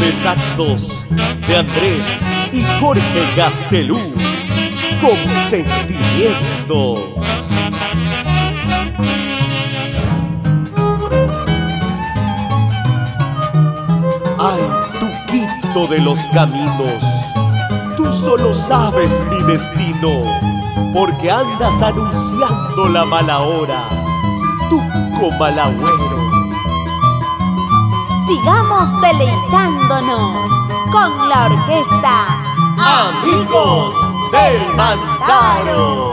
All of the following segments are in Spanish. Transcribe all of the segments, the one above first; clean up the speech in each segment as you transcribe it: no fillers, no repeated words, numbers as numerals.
de saxos de Andrés y Jorge Gastelú, con sentimiento. Ay, Tuquito de los caminos, tú solo sabes mi destino, porque andas anunciando la mala hora, Tuco malagüero. Sigamos deleitándonos con la orquesta Amigos del Mantaro.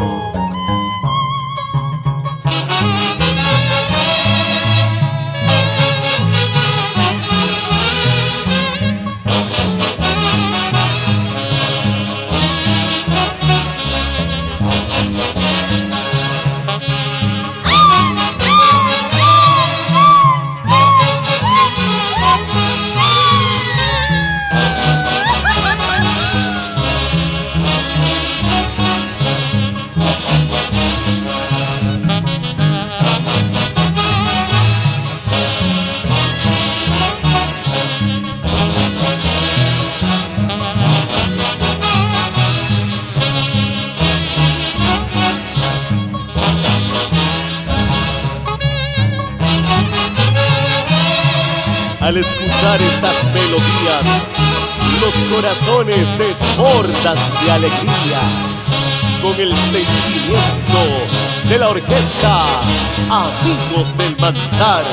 Al escuchar estas melodías, los corazones desbordan de alegría, con el sentimiento de la orquesta Amigos del Mantaro.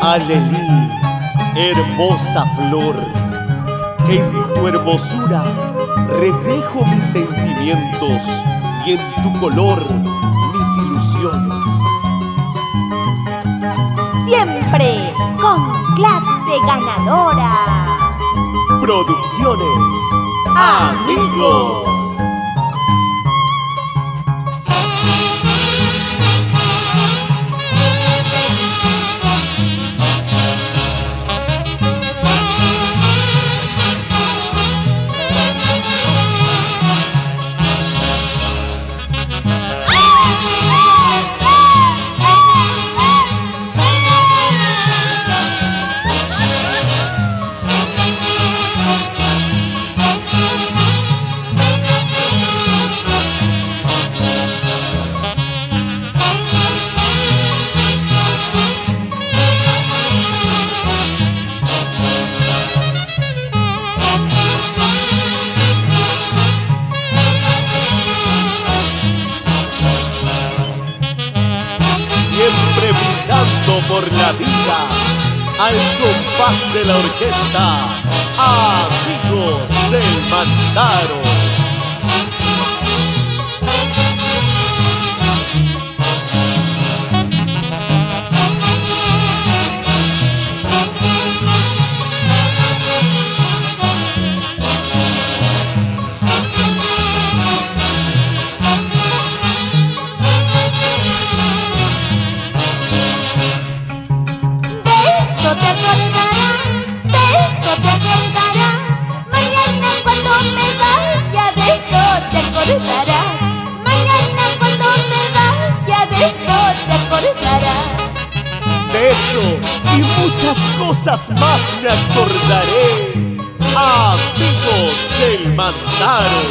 Alelí, hermosa flor, en tu hermosura reflejo mis sentimientos y en tu color mis ilusiones. siempre con clase ganadora. Producciones Amigos. Siempre brindando por la vida, al compás de la orquesta, Amigos del Mantaro. Mañana cuando me vaya de esto te acordarás. De eso y muchas cosas más me acordaré, Amigos del Mantaro.